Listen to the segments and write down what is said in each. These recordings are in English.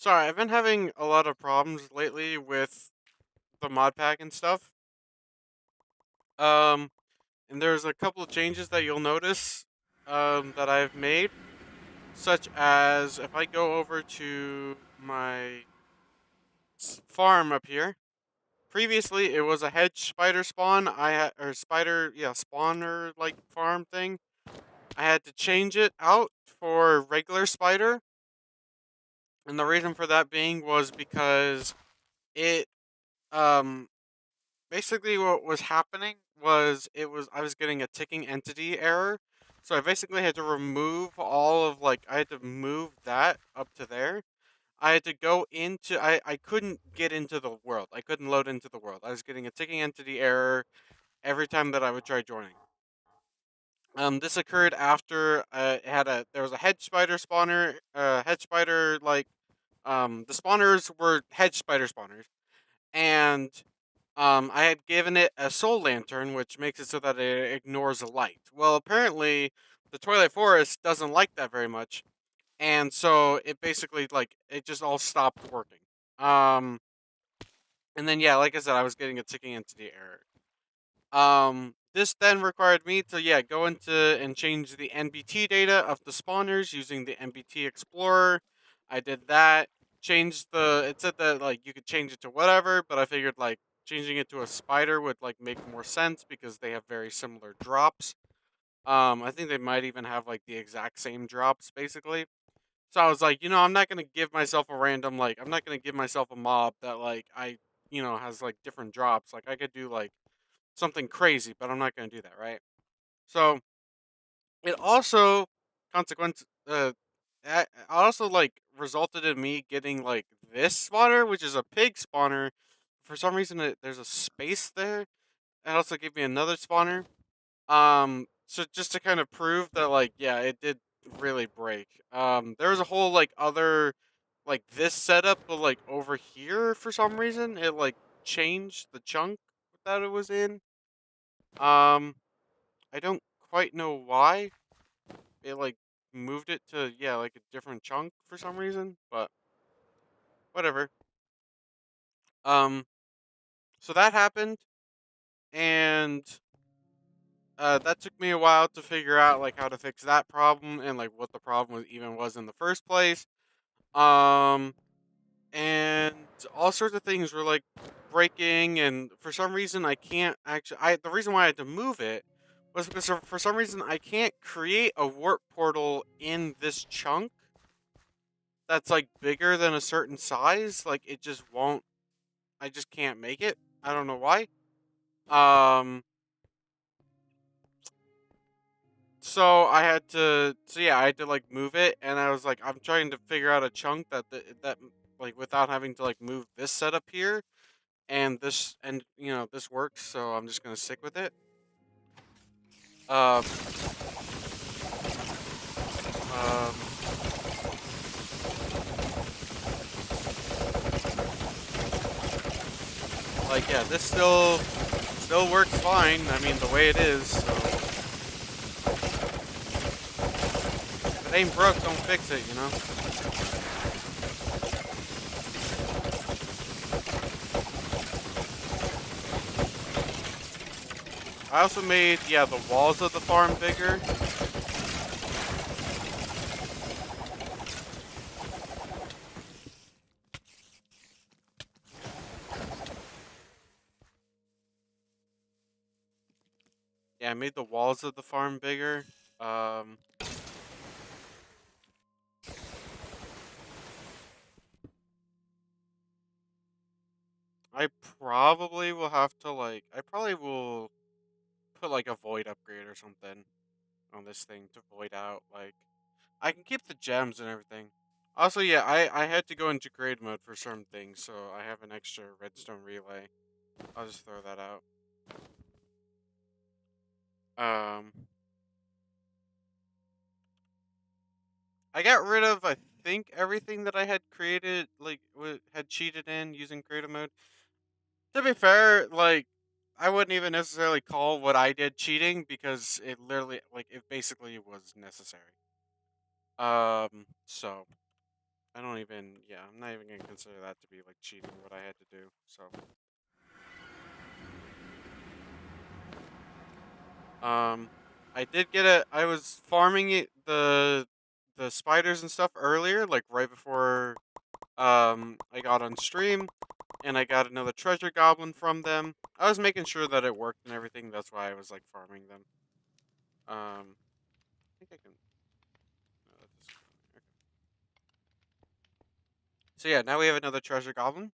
Sorry, I've been having a lot of problems lately with the mod pack and stuff. Um, and there's a couple of changes that you'll notice that I've made, such as if I go over to my farm up here. Previously, it was a hedge spider spawn. I had or spider, yeah, spawner like farm thing. I had to change it out for regular spider, and the reason for that being was because it um basically what was happening was I was getting a ticking entity error. So I basically had to remove all of like I had to move that up to there. I had to go into I couldn't get into the world. I couldn't load into the world. I was getting a ticking entity error every time that I would try joining. This occurred after it had a there was a hedge spider spawner, hedge spider like the spawners were hedge spider spawners, and I had given it a soul lantern, which makes it so that it ignores the light. Well, apparently, the Twilight Forest doesn't like that very much, and so it basically like it just all stopped working. Um, and then yeah, like I said, I was getting a ticking entity error. This then required me to go into and change the NBT data of the spawners using the NBT Explorer. I did that. Changed the. It said that like you could change it to whatever, but I figured like changing it to a spider would like make more sense because they have very similar drops. I think they might even have like the exact same drops basically. So I was like, I'm not gonna give myself a random like I'm not gonna give myself a mob that like has like different drops. Like I could do like something crazy, but I'm not going to do that, right? So it also consequence also like resulted in me getting like this spawner, which is a pig spawner. For some reason, there's a space there. It also gave me another spawner. So just to kind of prove that, like, yeah, it did really break. There was a whole like other like this setup, but like over here for some reason it like changed the chunk that it was in. Um, I don't quite know why it like moved it to like a different chunk for some reason, but whatever. Um, so that happened, and that took me a while to figure out like how to fix that problem and like what the problem even was in the first place. Um, and all sorts of things were like breaking, and for some reason I can't actually. The reason why I had to move it was because for some reason I can't create a warp portal in this chunk that's like bigger than a certain size. Like it just won't. I just can't make it. I don't know why. Um. So I had to. So yeah, I had to like move it, and I was like, I'm trying to figure out a chunk that like without having to like move this setup here and this and this works. So I'm just gonna stick with it. Um. Um. Like yeah, this still works fine. I mean the way it is. So if it ain't broke, don't fix it. You know. I also made the walls of the farm bigger. Yeah, I made the walls of the farm bigger. Um, I probably will have to like. I probably will put like a void upgrade or something on this thing to void out. Like, I can keep the gems and everything. Also, yeah, I had to go into grade mode for certain things, so I have an extra redstone relay. I'll just throw that out. Um, I got rid of I think everything that I had created, like had cheated in using creative mode. To be fair, like I wouldn't even necessarily call what I did cheating because it literally like it basically was necessary. So I don't even. Yeah, I'm not even gonna consider that to be like cheating. What I had to do. So, um, I did get a. I was farming the spiders and stuff earlier, like right before I got on stream, and I got another treasure goblin from them. I was making sure that it worked and everything. That's why I was like farming them. I think I can. No, that doesn't go in there. Okay. So yeah, now we have another treasure goblin.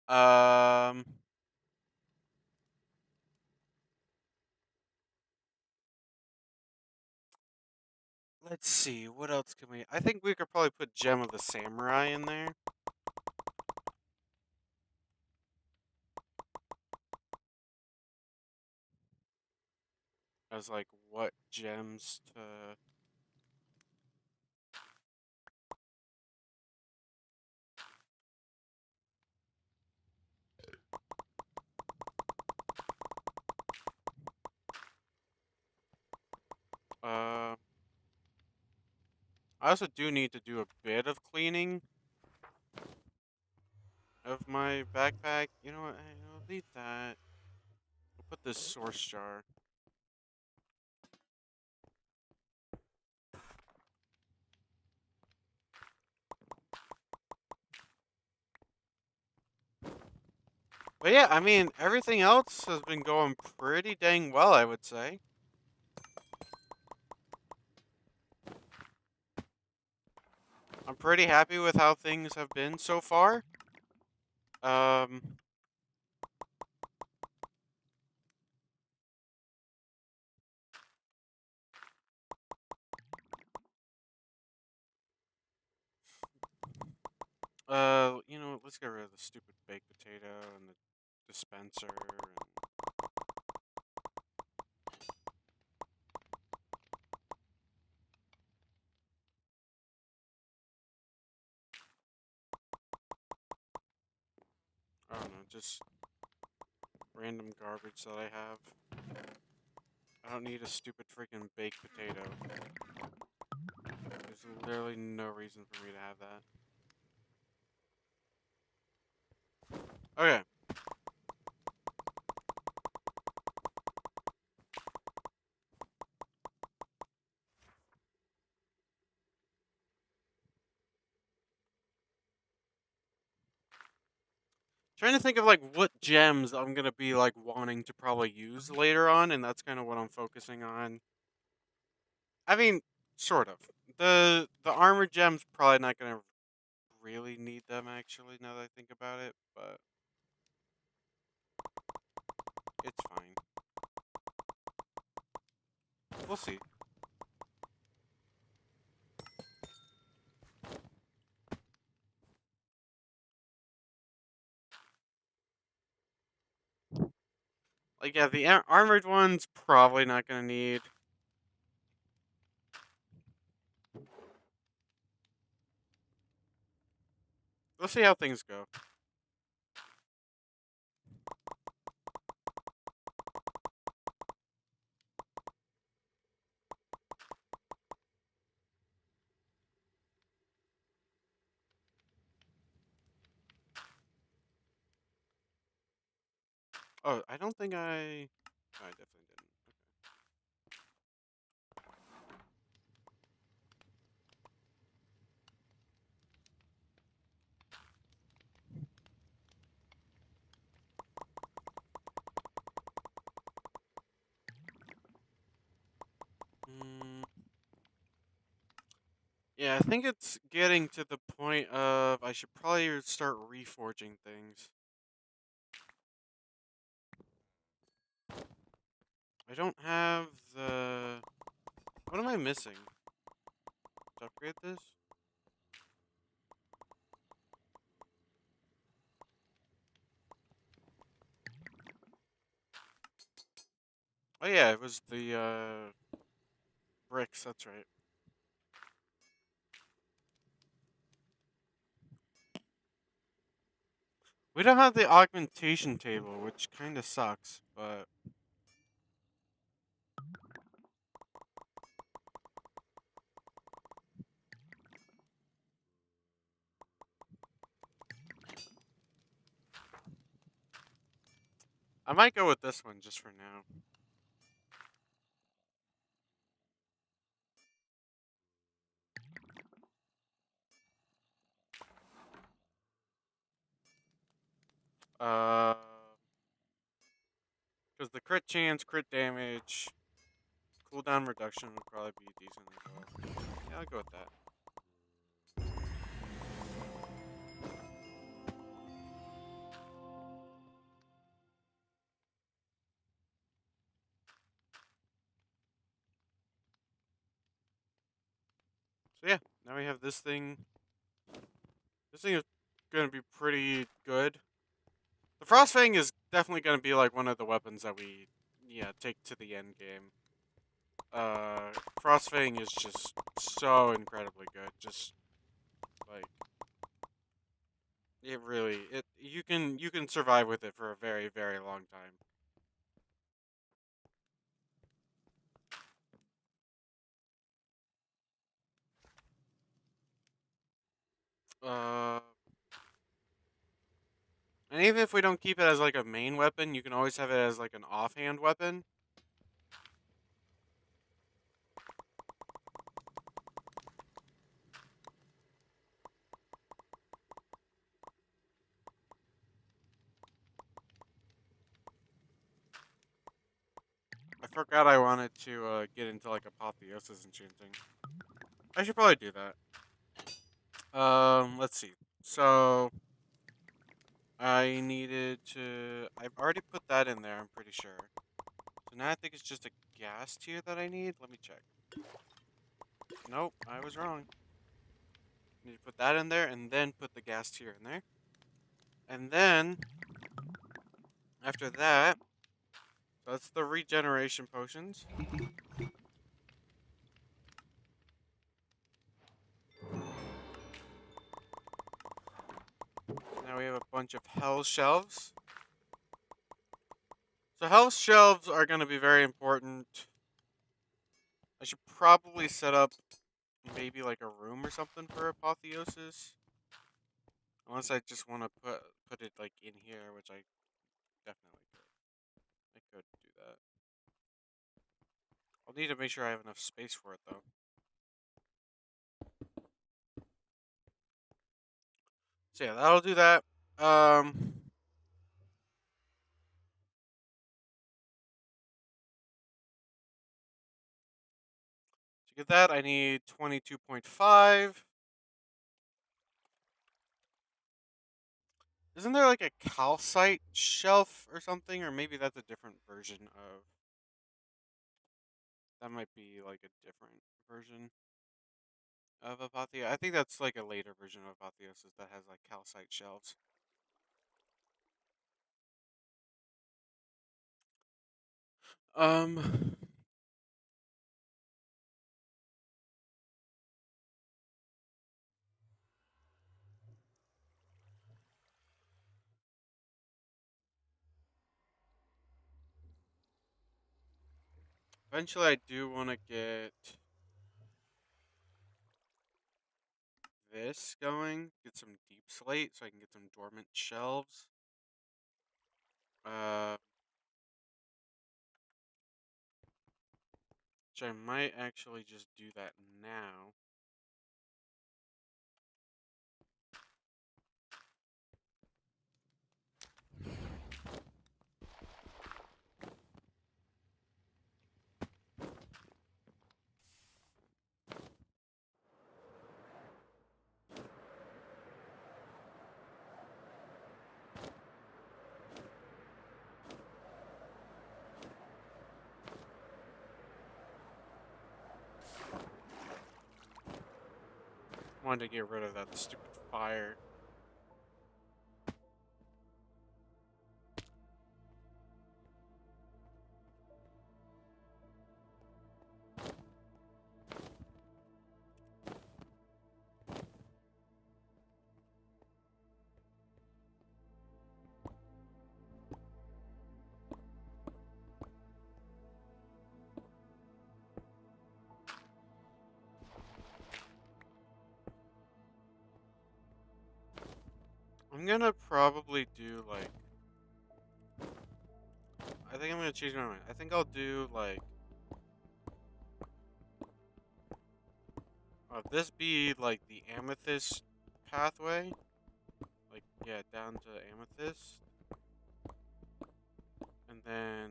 Um, let's see. What else can we? I think we could probably put Gem of the Samurai in there. As like what gems to. Uh, I also do need to do a bit of cleaning of my backpack. You know what? I'll leave that. I'll put this source jar. But yeah, I mean, everything else has been going pretty dang well, I would say. I'm pretty happy with how things have been so far. Um, let's get rid of the stupid baked potato and the dispenser. And, I don't know, just random garbage that I have. I don't need a stupid freaking baked potato. There's literally no reason for me to have that. Okay. Trying to think of like what gems I'm gonna be like wanting to probably use later on, and that's kind of what I'm focusing on. I mean, sort of. The armor gems probably not gonna really need them actually. Now that I think about it, but it's fine. We'll see. Like yeah, the armored ones probably not gonna need. Let's see how things go. Oh, I don't think I. Oh, I definitely didn't. Mm, yeah, I think it's getting to the point of I should probably start reforging things. I don't have the. What am I missing to upgrade this? Oh yeah, it was the bricks. That's right. We don't have the augmentation table, which kind of sucks. But I might go with this one just for now. Uh, because the crit chance, crit damage, cooldown reduction would probably be decent as well. Yeah, I'll go with that. So yeah, now we have this thing. This thing is gonna be pretty good. The Frostfang is definitely gonna be like one of the weapons that we, yeah, take to the end game. Frostfang is just so incredibly good. Just like it really, it you can survive with it for a very very long time. Uh, and even if we don't keep it as like a main weapon, you can always have it as like an offhand weapon. I forgot I wanted to get into like apotheosis enchanting. I should probably do that. Let's see. So I needed to. I've already put that in there. I'm pretty sure. So now I think it's just a gas tier that I need. Let me check. Nope, I was wrong. Need to put that in there and then put the gas tier in there. And then after that, so that's the regeneration potions. Now we have a bunch of health shelves. So health shelves are going to be very important. I should probably set up maybe like a room or something for apotheosis. Unless I just want to put it like in here, which I definitely could. I could do that. I'll need to make sure I have enough space for it though. So yeah, that'll do that. To get that, I need 22.5. Isn't there like a calcite shelf or something? Or maybe that's a different version of. That might be like a different version of Apotheosis. I think that's like a later version of Apotheosis that has like calcite shelves. Um, Eventually I do want to get this going. Get some deep slate so I can get some dormant shelves. Uh, which I might actually just do that now. Wanted to get rid of that stupid fire. I'm gonna probably do like I think I'm gonna change my mind. I think I'll do like this be like the amethyst pathway. Like yeah, down to amethyst. And then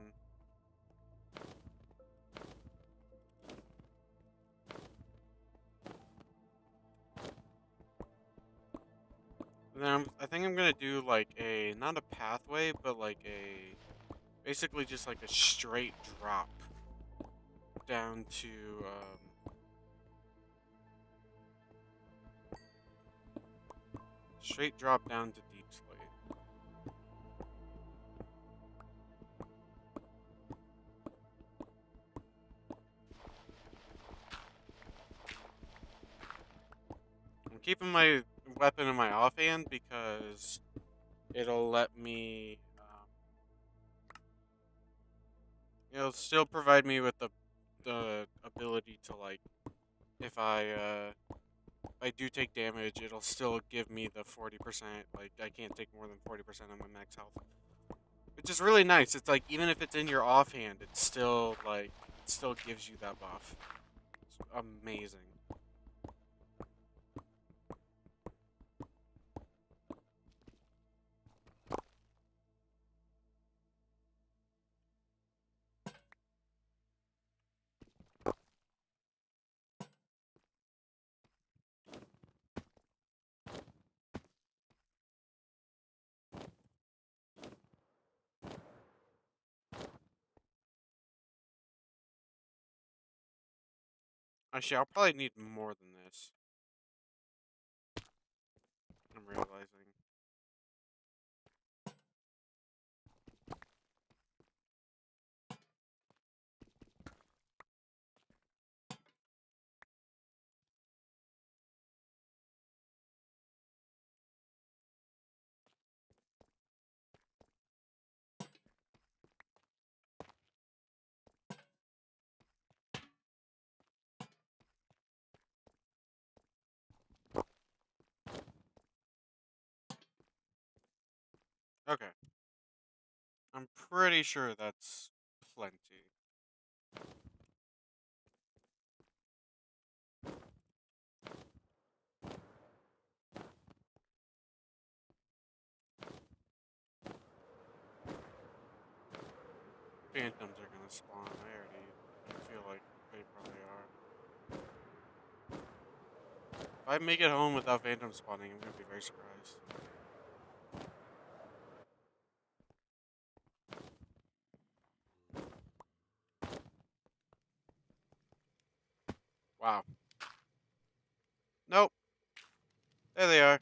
I think I'm gonna do like a not a pathway, but like a basically just like a straight drop down to straight drop down to deep slate. I'm keeping my weapon in my offhand because it'll let me. It'll still provide me with the ability to like if I do take damage, it'll still give me the 40%. Like I can't take more than 40% of my max health, which is really nice. It's like even if it's in your offhand, it's still like it still gives you that buff. It's amazing. Actually, I'll probably need more than this. I'm realizing. Okay. I'm pretty sure that's plenty. Phantoms are gonna spawn. I feel like they probably are. If I make it home without phantom spawning, I'm gonna be very surprised. Wow. Nope. There they are.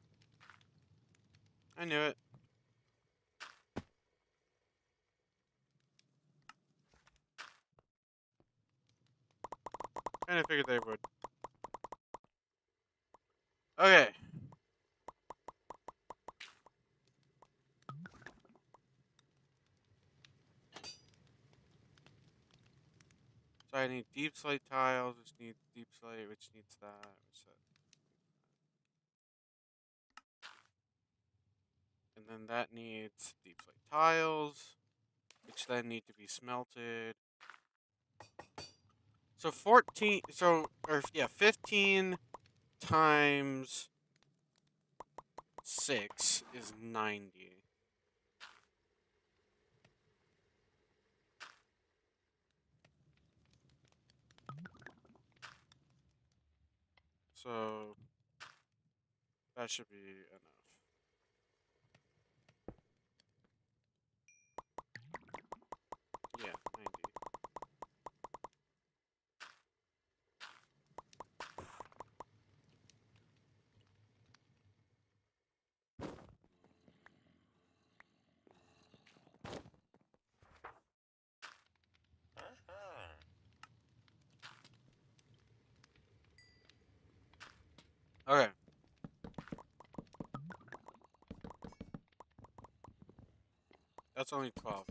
I knew it. Kinda figured they would. Okay. So I need deep slate tiles, which needs deep slate, which needs that, which that. And then that needs deep slate tiles, which then need to be smelted. So 14, so, or yeah, 15 times 6 is 90. So that should be enough. Yeah, 90. Okay. That's only 12.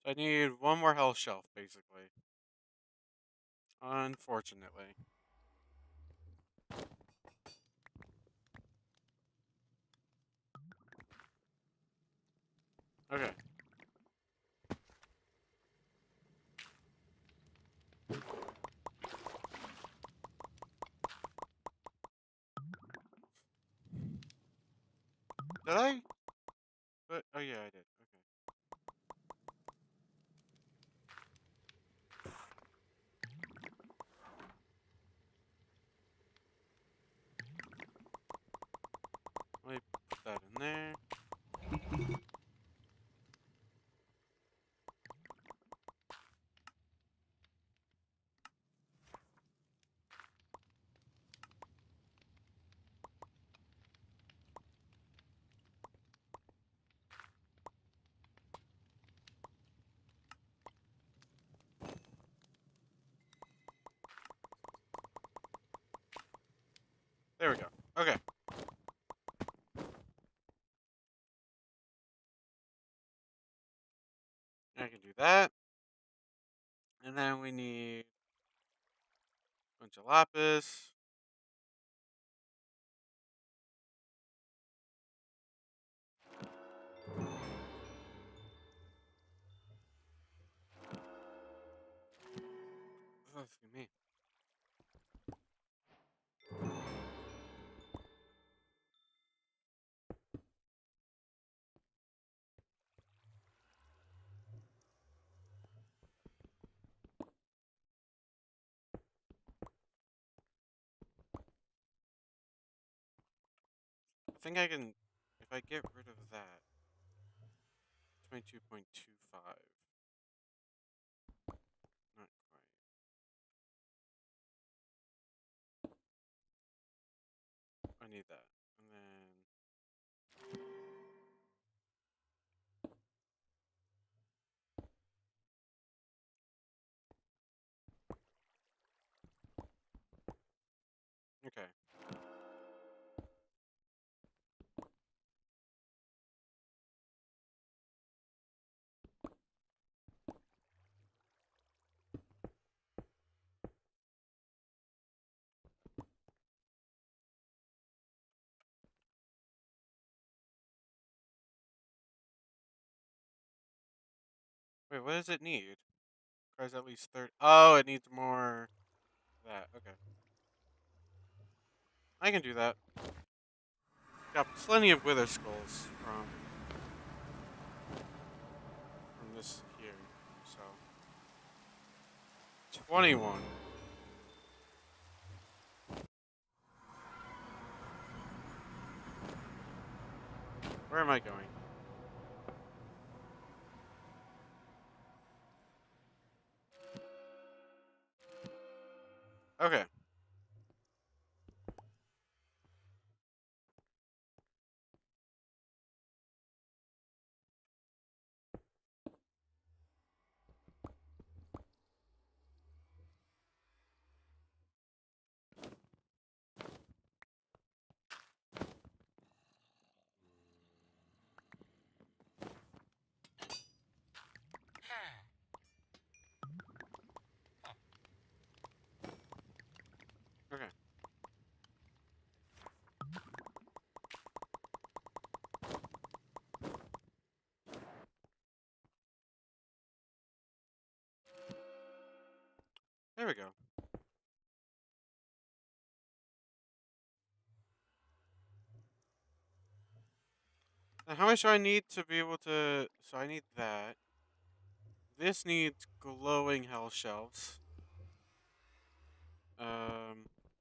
I need one more health shelf, basically. Unfortunately. Okay. Did I? But, oh yeah, I did. Okay. Let me put that in there. There we go. Okay. I can do that. And then we need a bunch of lapis. Oh, excuse me. I think I can, if I get rid of that, 22.25. Not quite. I need that. And then, okay. Wait, what does it need? Requires at least 30. Oh, it needs more that. Okay. I can do that. Got plenty of wither skulls from this here. So 21. Where am I going? Okay. Okay. There we go. Now, how much do I need to be able to? So I need that. This needs glowing hell shelves.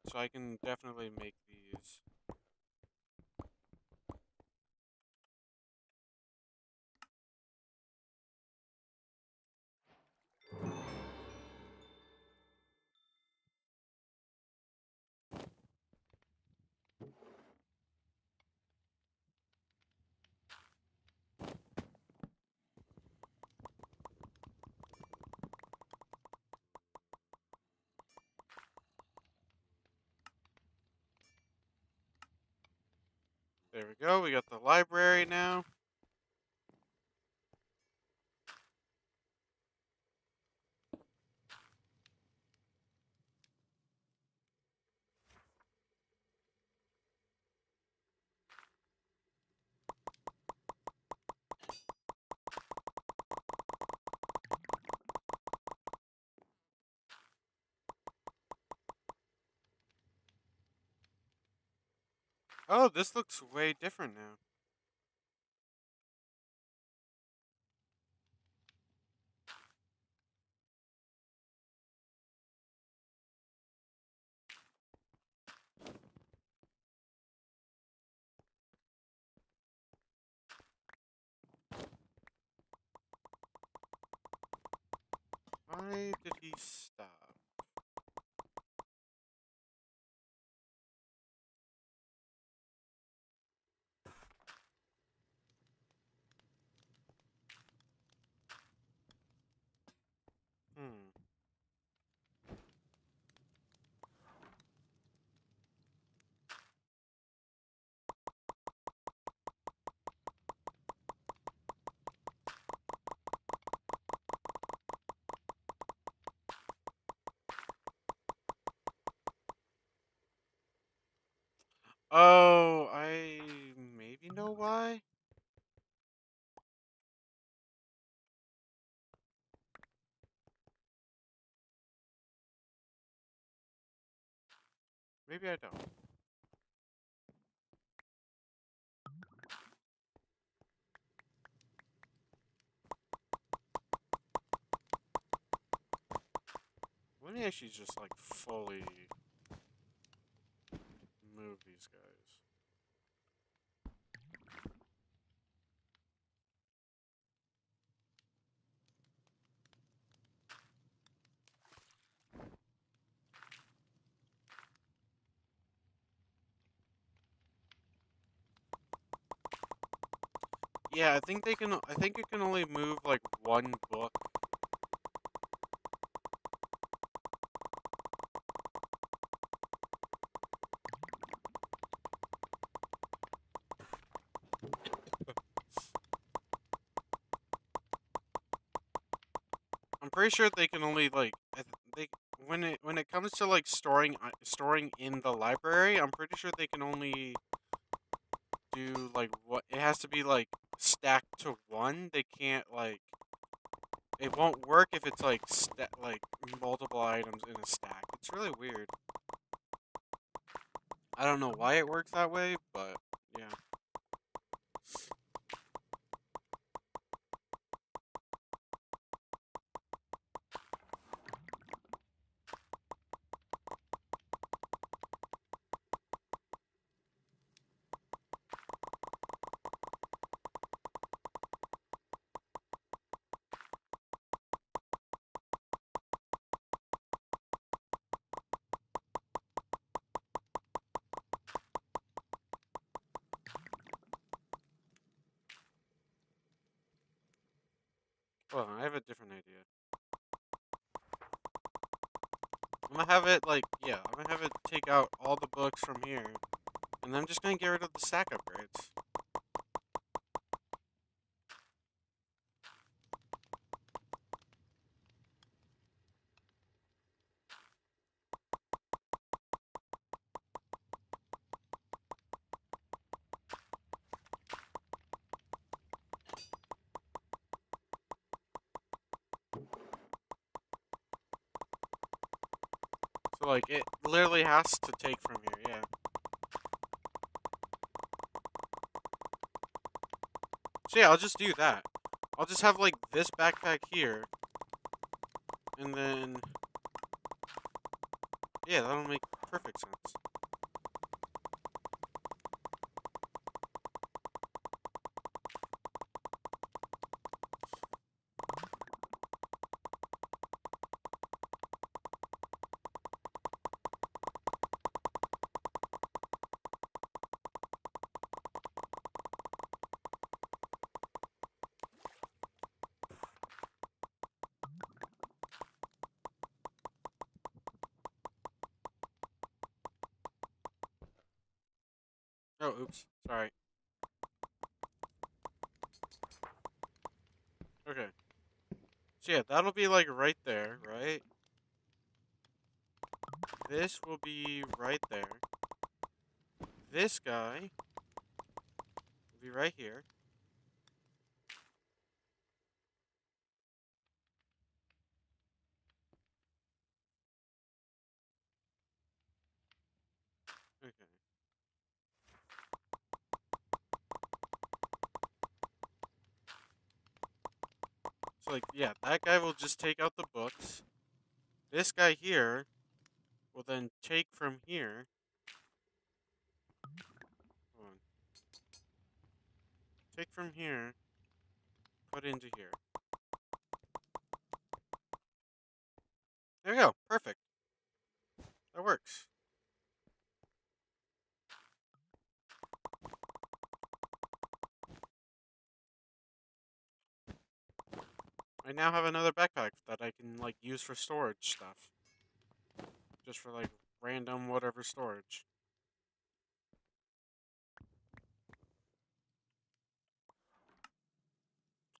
So I can definitely make these. There we go. We got the library now. Oh, this looks way different now. Why did he stop? Hmm. Oh, I maybe know why. Maybe I don't. Let me actually just like fully move these guys. Yeah, I think they can. I think it can only move like one book. I'm pretty sure they can only like they when it comes to like storing in the library. I'm pretty sure they can only do like what it has to be like stacked to one. They can't like it won't work if it's like like multiple items in a stack. It's really weird. I don't know why it works that way, but yeah. Well, I have a different idea. I'm gonna have it like yeah. I'm gonna have it take out all the books from here, and then I'm just gonna get rid of the stack upgrades. So like it literally has to take from here. Yeah. So yeah, I'll just do that. I'll just have like this backpack here, and then yeah, that'll make perfect sense. Oh, oops. Sorry. Okay. So yeah, that'll be like right there, right? This will be right there. This guy will be right here. Okay. So, like, yeah, that guy will just take out the books. This guy here will then take from here. Hold on. Take from here, put into here. There you go. Perfect. That works. I now have another backpack that I can, like, use for storage stuff. Just for, like, random whatever storage.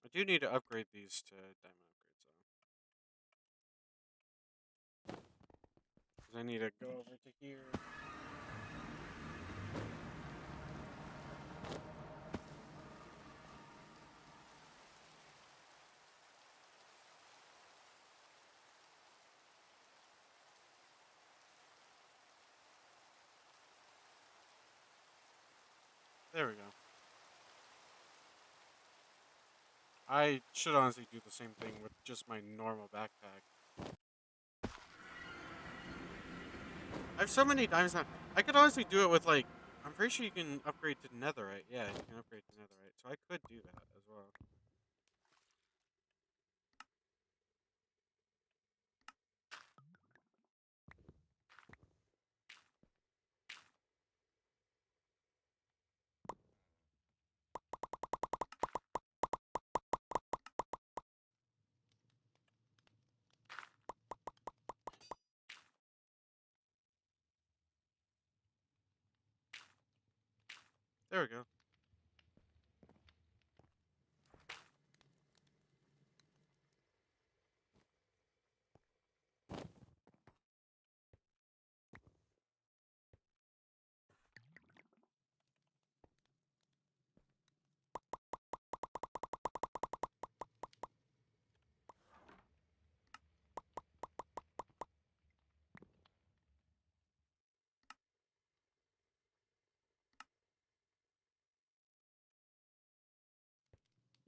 I do need to upgrade these to diamond upgrades, though. Because I need to go over to here. There we go. I should honestly do the same thing with just my normal backpack. I have so many diamonds now. I could honestly do it with, like, I'm pretty sure you can upgrade to netherite. Yeah, you can upgrade to netherite. So I could do that as well. There we go.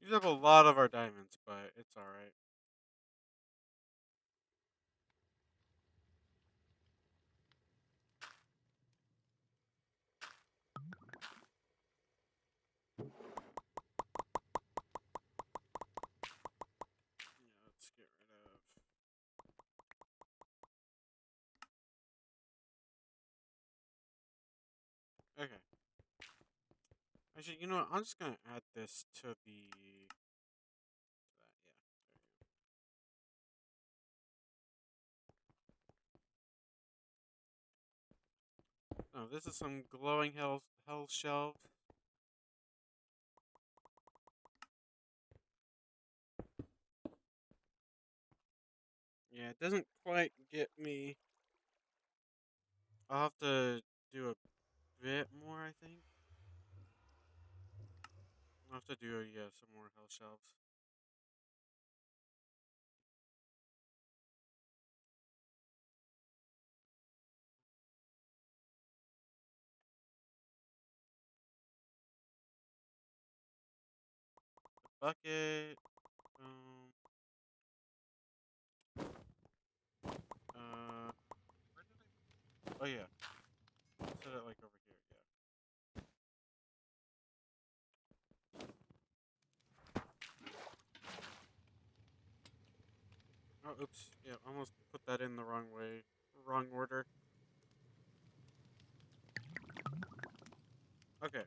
Use up a lot of our diamonds, but it's alright. Yeah, let's get rid of. Okay. Actually, you know what? I'm just gonna add this to the. To that, yeah. There you go. Oh, this is some glowing hell shelf. Yeah, it doesn't quite get me. I'll have to do a bit more, I think. I'll have to do, yeah, some more hell shelves. Bucket. Um. Where did I? Oh yeah. Set it like over here. Yeah. Oh, oops. Yeah, almost put that in the wrong way, wrong order. Okay.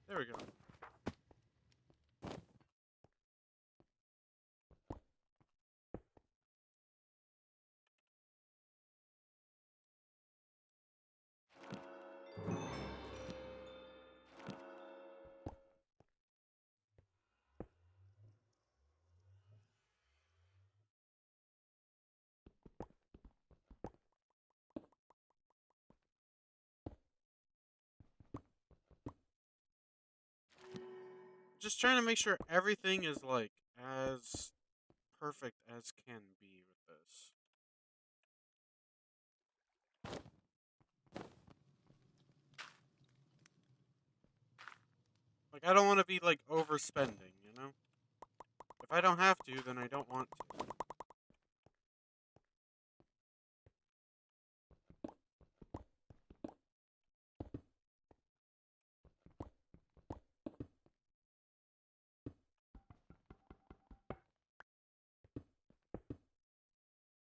There we go. just trying to make sure everything is like as perfect as can be with this. Like I don't want to be like overspending, you know? If I don't have to, then I don't want to.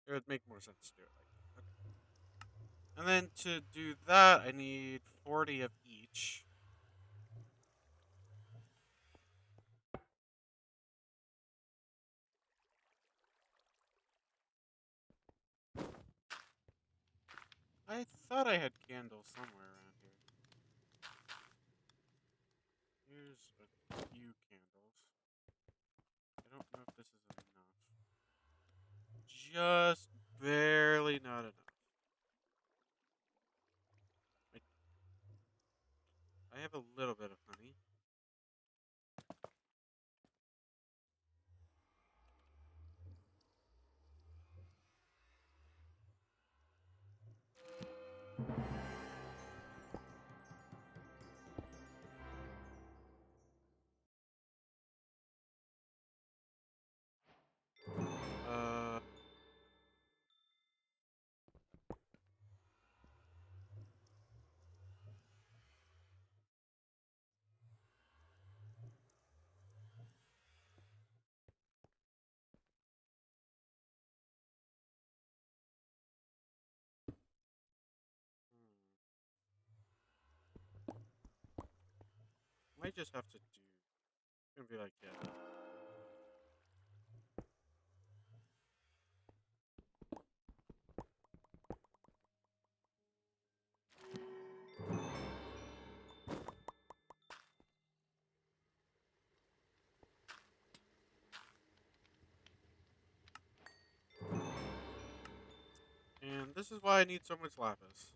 It would make more sense to do it like that. Okay. And then to do that, I need 40 of each. I thought I had candles somewhere around here. Here's a few candles. I don't know if this is enough. Just barely not enough. I, I have a little bit of honey. Uh, might just have to do. It's gonna be like, yeah. And this is why I need so much lapis.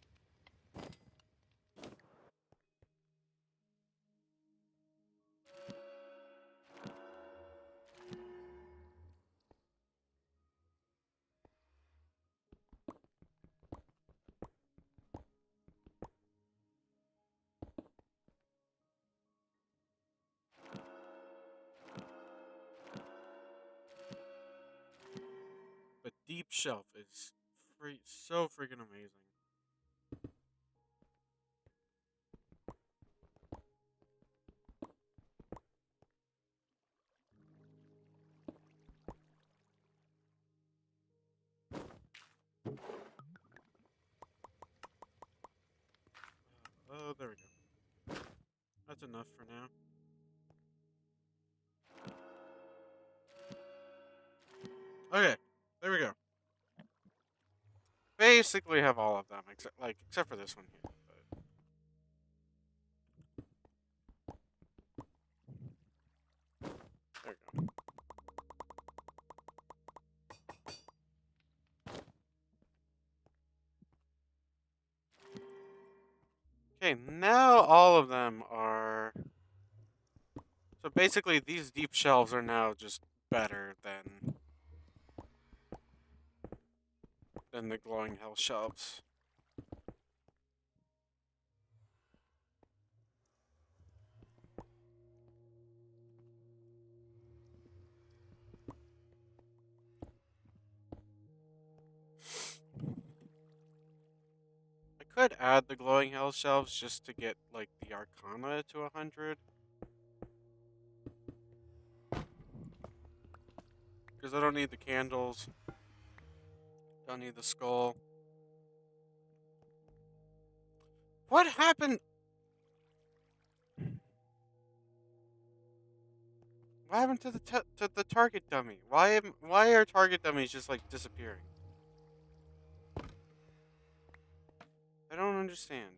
But deep shelf is so freaking amazing. Oh, there we go. That's enough for now. Okay, there we go. Basically have all of them except for this one here. But there we go. Okay, now all of them are. So basically, these deep shelves are now just better than the glowing hell shelves. I could add the glowing hell shelves just to get like the arcana to 100. Because I don't need the candles. Don't need the skull. What happened? What happened to the target dummy? Why are target dummies just like disappearing? I don't understand.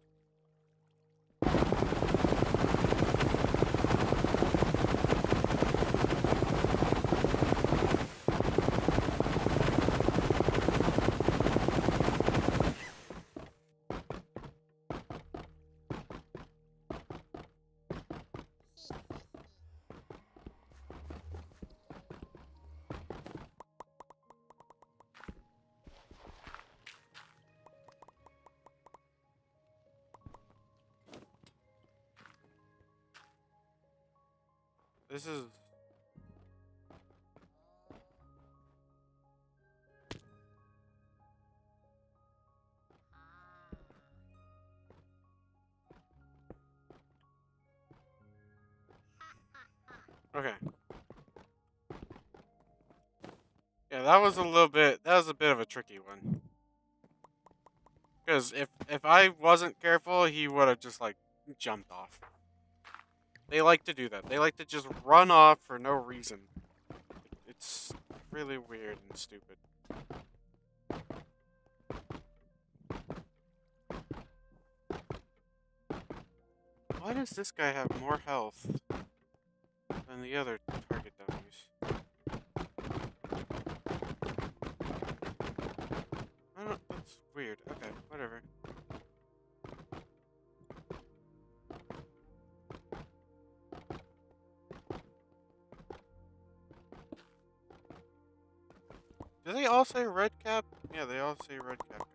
This is okay. Yeah, that was a little bit. That was a bit of a tricky one. Because if I wasn't careful, he would have just like jumped off. They like to do that. They like to just run off for no reason. It's really weird and stupid. Why does this guy have more health than the other target dummies? I don't. That's weird. Okay, whatever. Do they all say red cap? Yeah, they all say red cap.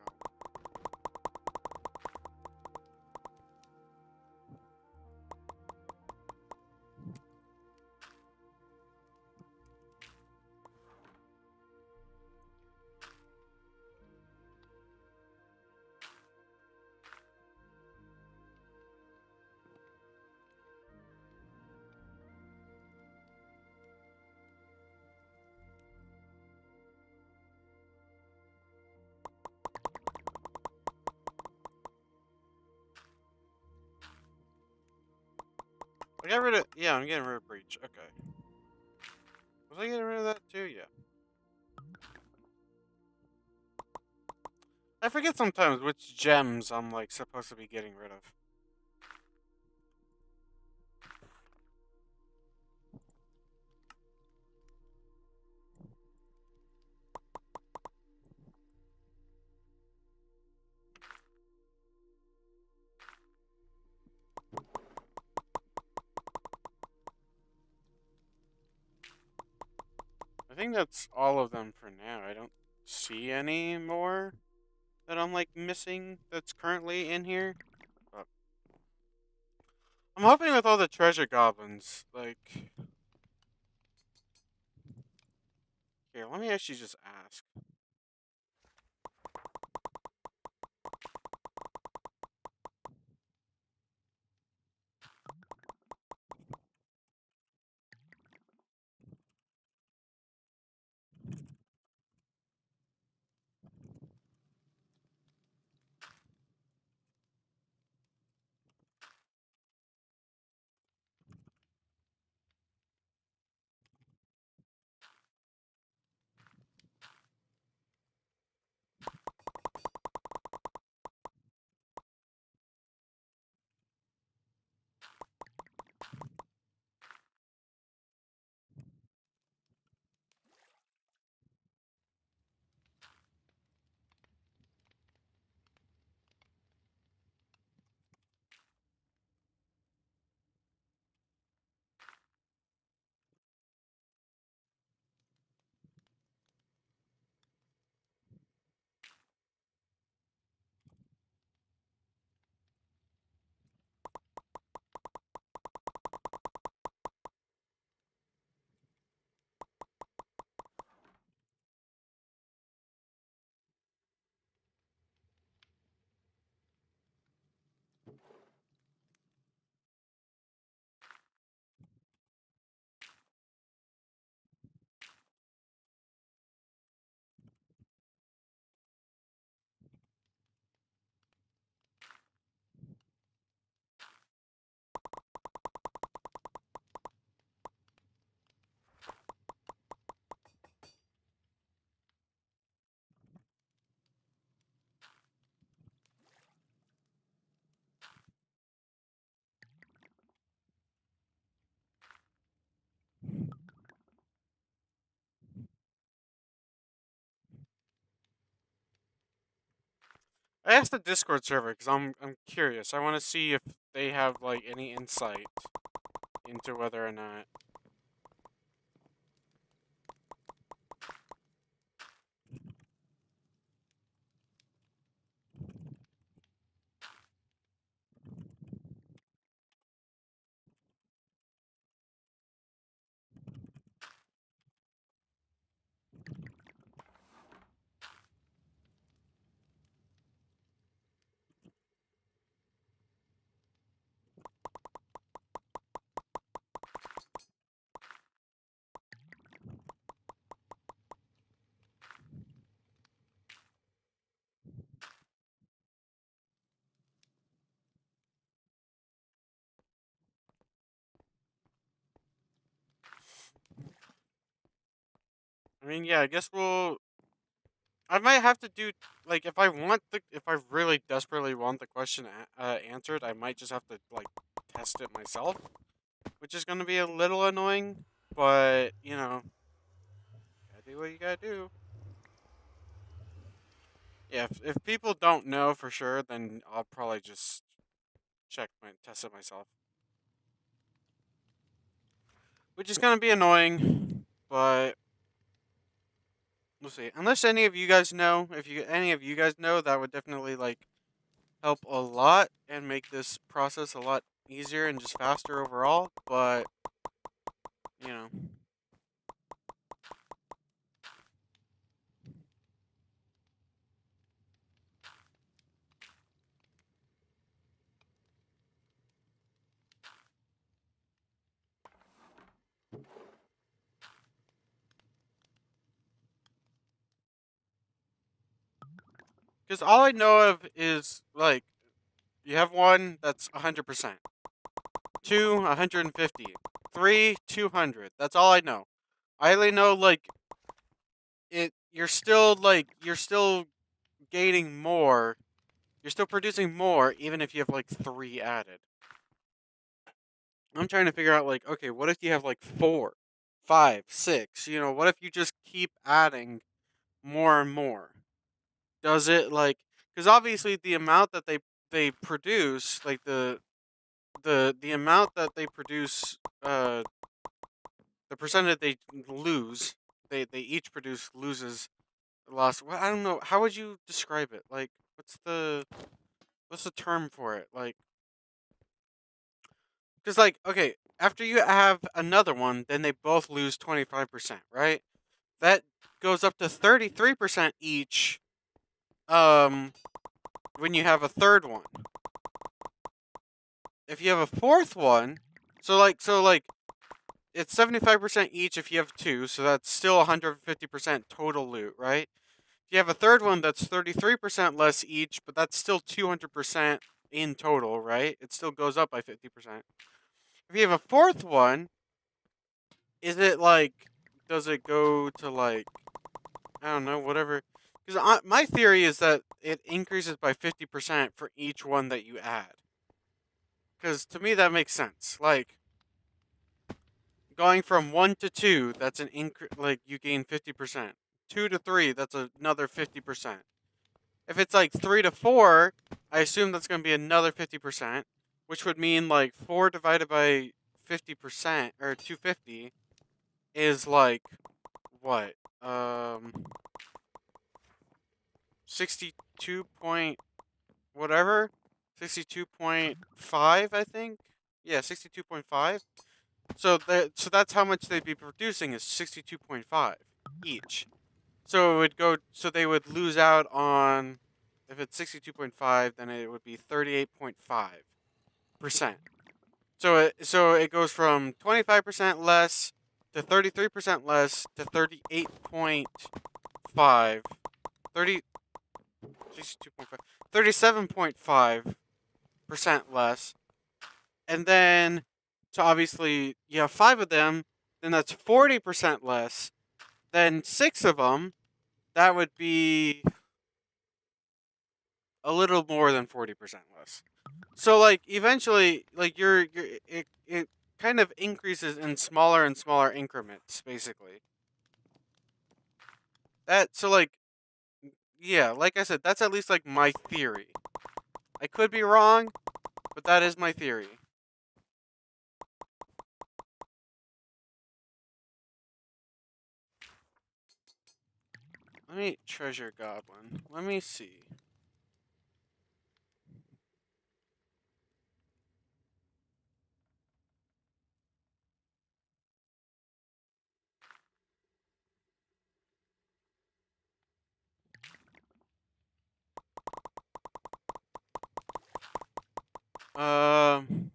I got rid of. Yeah, I'm getting rid of breach. Okay. Was I getting rid of that too? Yeah. I forget sometimes which gems I'm like supposed to be getting rid of. I think that's all of them for now. I don't see any more that I'm like missing that's currently in here. But I'm hoping with all the treasure goblins, like here, let me actually just ask. I asked the Discord server because I'm curious. I want to see if they have like any insight into whether or not I mean, yeah, I guess I might have to do like if I really desperately want the question answered, I might just have to like test it myself, which is gonna be a little annoying. But gotta do what you gotta do. Yeah, if people don't know for sure, then I'll probably just test it myself, which is gonna be annoying. But we'll see. Unless any of you guys know, if you any of you guys know, that would definitely like help a lot and make this process a lot easier and just faster overall. But you know, because all I know of is like you have one that's 100%, two 150, three 200. That's all I know. I only know like it. You're still gaining more. You're still producing more even if you have like three added. I'm trying to figure out like, okay, what if you have like four, five, six? What if you just keep adding more and more? Does it like because obviously the amount that they produce, like the amount that they produce, the percentage they lose, they each produce loses loss. Well, I don't know. How would you describe it? Like, what's the term for it? Like, because like okay, after you have another one, then they both lose 25%, right? That goes up to 33% each. Um, when you have a third one, if you have a fourth one, so like it's 75% each if you have two, so that's still 150% total loot, right? If you have a third one, that's 33% less each, but that's still 200% in total, right? It still goes up by 50%. If you have a fourth one, is it like, does it go to like, I don't know, whatever? Because my theory is that it increases by 50% for each one that you add. Because to me, that makes sense. Like, going from one to two, that's an increase. Like you gain 50%. Two to three, that's another 50%. If it's like three to four, I assume that's going to be another 50%, which would mean like four divided by 50% or 250 is like what? 62 point whatever, 62.5, I think. Yeah, 62.5. So that's how much they'd be producing is 62.5 each. So it would go. So they would lose out on if it's 62.5, then it would be 38.5%. So it goes from 25% less to 33% less to 38.5, 30 62.5, 37.5% less. And then, so obviously you have five of them, then that's 40% less. Then six of them, that would be a little more than 40% less. So like eventually, like it kind of increases in smaller and smaller increments, basically. Like yeah, like I said, that's at least like my theory. I could be wrong, but that is my theory. Let me treasure goblin. Let me see. Um,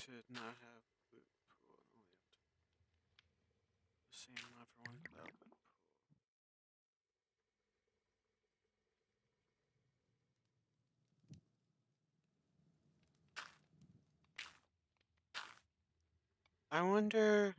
to not have loot pool. Only have the same amount for one without loot pool. I wonder.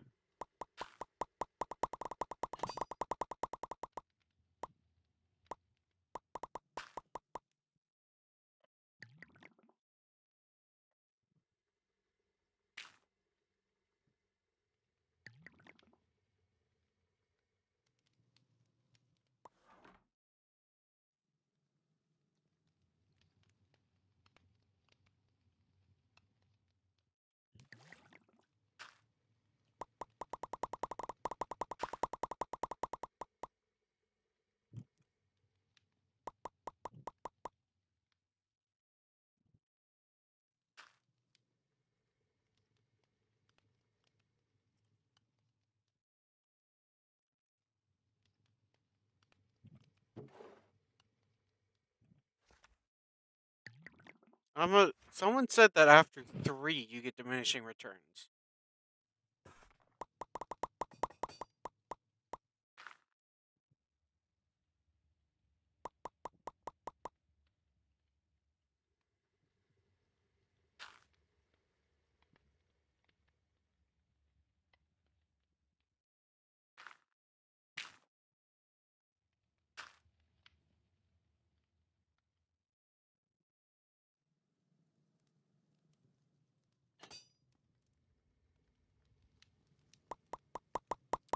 Someone said that after 3 you get diminishing returns.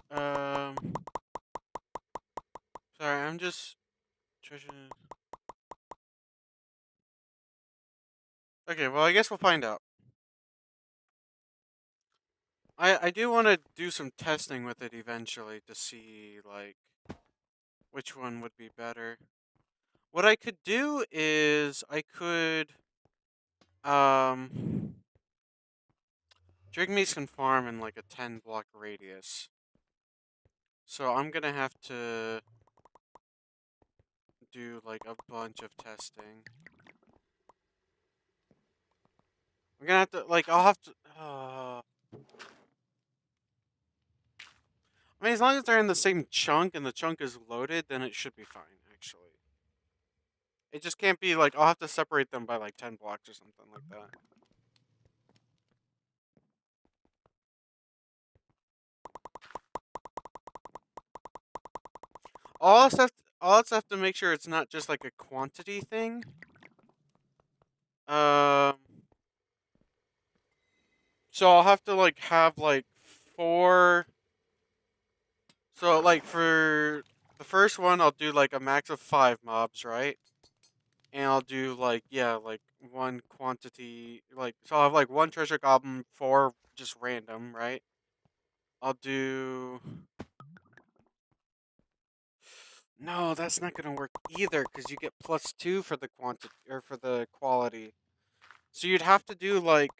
Um, sorry, I'm just treasure. Okay, well, I guess we'll find out. I do want to do some testing with it eventually to see like which one would be better. What I could do is I could Drigmees can farm in like a 10 block radius. So I'm gonna have to do like a bunch of testing. I'm gonna have to like I'll have to I mean as long as they're in the same chunk and the chunk is loaded, then it should be fine, actually. It just can't be like I'll have to separate them by like 10 blocks or something like that. I'll also have to make sure it's not just like a quantity thing. Um so I'll have to like have like 4. So like for the first one I'll do like a max of 5 mobs, right? And I'll do like yeah, like one quantity like so I'll have like one treasure goblin, 4 just random, right? I'll do No, that's not gonna work either because you get +2 for the quantity or for the quality. So you'd have to do like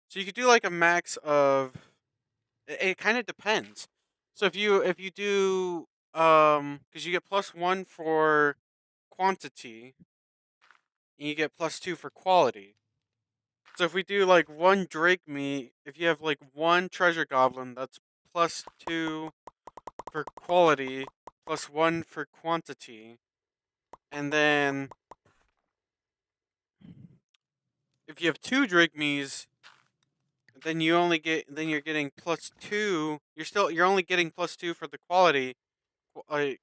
so you could do like a max of it kind of depends. So if you do because you get +1 for quantity and you get +2 for quality. So if we do like one Drake meat, if you have like one treasure goblin, that's +2 for quality, +1 for quantity, and then if you have two Drake me's, then you're getting +2. You're only getting +2 for the quality. Like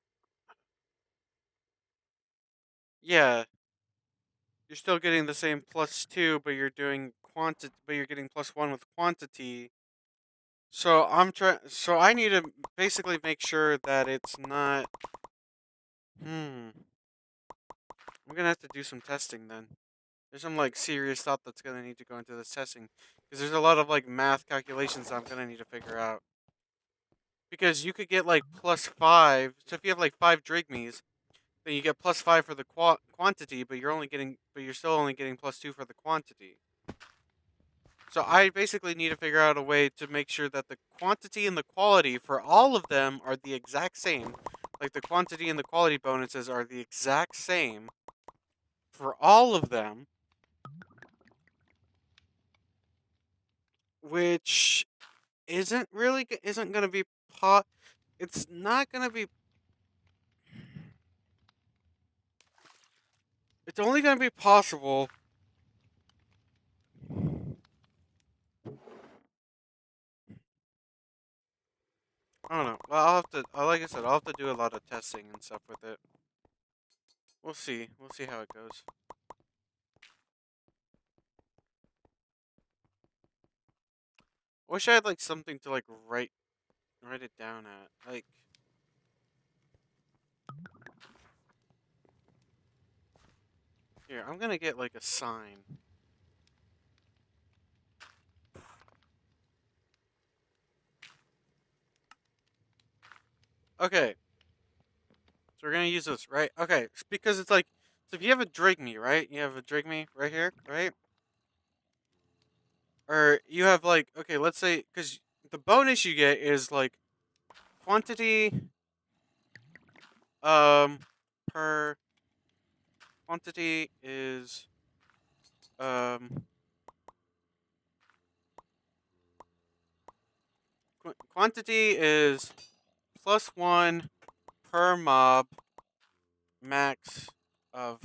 yeah, you're still getting the same +2, but you're doing quantity, but you're getting +1 with quantity. So I'm trying. So I need to basically make sure that it's not. Hmm. I'm gonna have to do some testing then. There's some like serious thought that's gonna need to go into this testing because there's a lot of like math calculations I'm gonna need to figure out. Because you could get like +5. So if you have like 5 Drigmees, then you get +5 for the quantity, but you're still only getting +2 for the quantity. So I basically need to figure out a way to make sure that the quantity and the quality for all of them are the exact same. Like the quantity and the quality bonuses are the exact same. for all of them, which isn't gonna be it's not gonna be. It's only gonna be possible. I don't know. Well, I'll have to. Like I said, I'll have to do a lot of testing and stuff with it. We'll see. We'll see how it goes. Wish I had like something to like write it down at. Like, here, I'm gonna get like a sign. Okay, so we're gonna use this, right? Okay, because it's like, so if you have a drag me, right? You have a drag me right here, right? Or you have like, okay, let's say, because the bonus you get is like quantity, um, per quantity is, um, quantity is +1 per mob, max of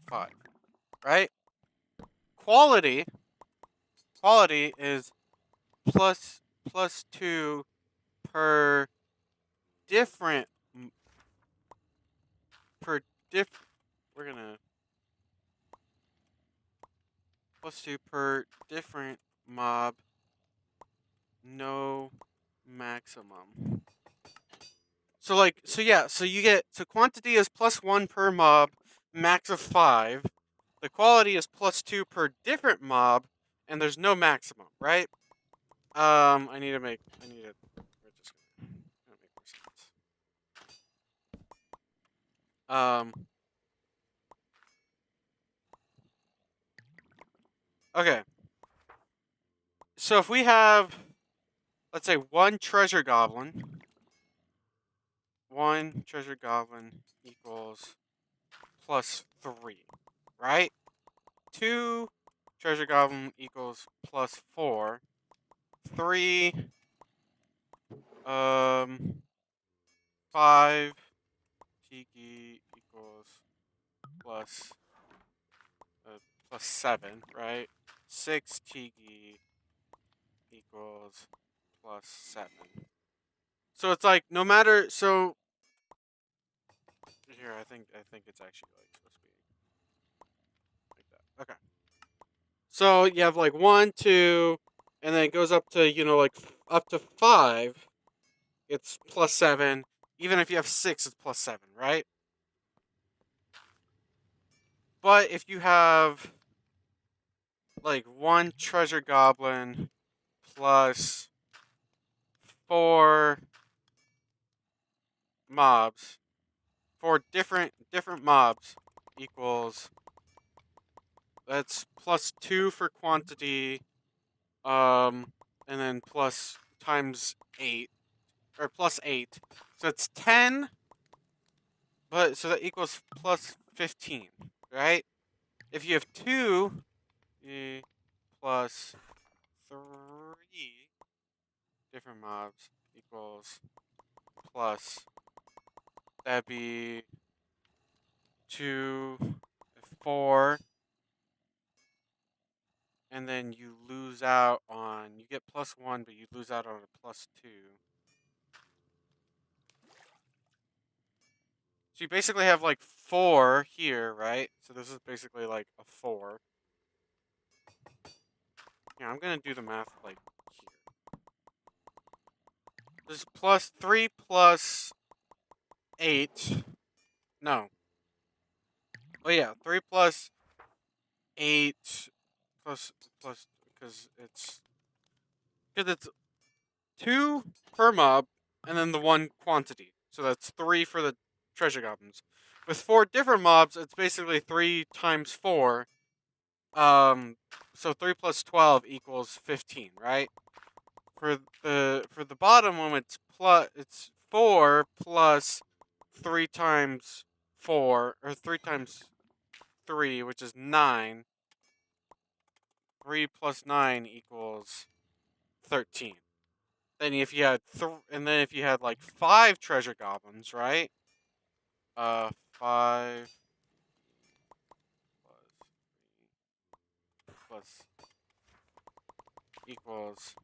5, right? Quality quality is plus 2 per different per diff. We're gonna +2 per different mob, no maximum. So like, so yeah, so you get, so quantity is +1 per mob, max of 5. The quality is +2 per different mob, and there's no maximum, right? I need to, we're just gonna make more sense. Okay. So if we have, let's say, one treasure goblin equals +3, right? Two treasure goblin equals +4. Three, 5 tiki equals plus +7, right? 6 tiki equals +7. So it's like no matter. So here, I think it's actually like supposed to be like that. Okay. So you have like 1, 2, and then it goes up to, like up to 5. It's +7. Even if you have 6, it's +7, right? But if you have like one treasure goblin plus 4 mobs, 4 different mobs equals, that's +2 for quantity, and then plus times 8, or +8. So it's 10, but so that equals +15, right? If you have 2 plus 3 different mobs equals plus, that'd be 2, 4, and then you lose out on, you get +1, but you lose out on a +2. So you basically have like 4 here, right? So this is basically like a 4. Yeah, I'm gonna do the math like here. This is +3 plus 8. No. Oh yeah, 3 plus 8 plus, because it's 2 per mob, and then the 1 quantity. So that's 3 for the treasure goblins. With 4 different mobs, it's basically 3 times 4. So 3 plus 12 equals 15, right? For the bottom one, it's 4 plus 3 times 4, or 3 times 3, which is 9. 3 plus 9 equals 13. Then if you had and then if you had like 5 treasure goblins, right? 5 plus equals,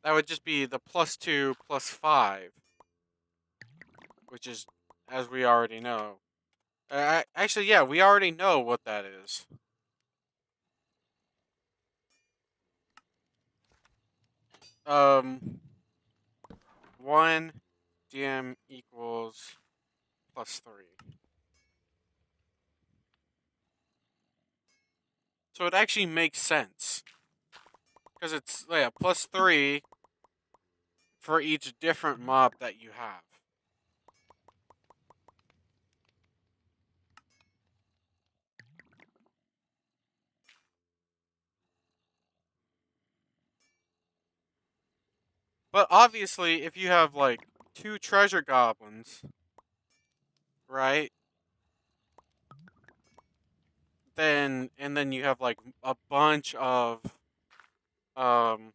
that would just be the plus 2 plus 5, which is, as we already know. Actually, yeah, we already know what that is. Um, 1 DM equals plus 3. So it actually makes sense. Because it's, yeah, plus 3 for each different mob that you have. But obviously, if you have like 2 treasure goblins, right? Then you have like a bunch of um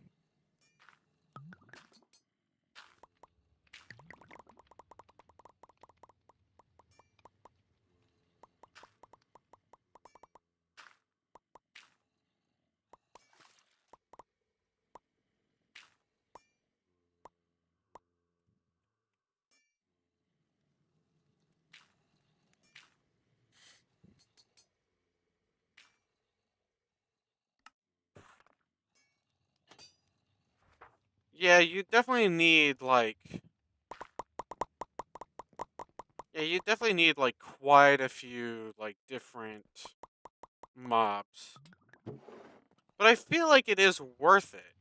yeah, you definitely need like, yeah, you definitely need like quite a few like different mobs. But I feel like it is worth it.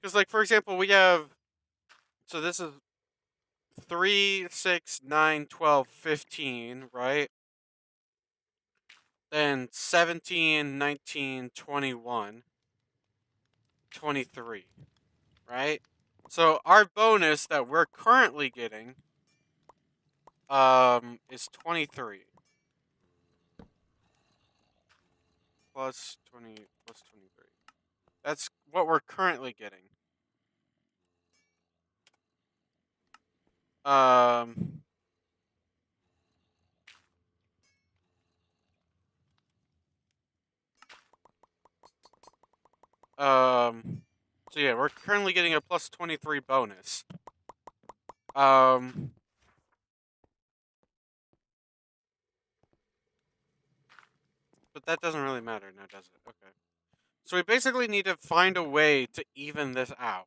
Cuz like for example, we have, so this is 3, 6, 9, 12, 15, right? Then 17, 19, 21, 23, right? So our bonus that we're currently getting is 23 plus 20 plus 23. That's what we're currently getting. Um so yeah, we're currently getting a plus 23 bonus. Um but that doesn't really matter now, does it? Okay. So we basically need to find a way to even this out.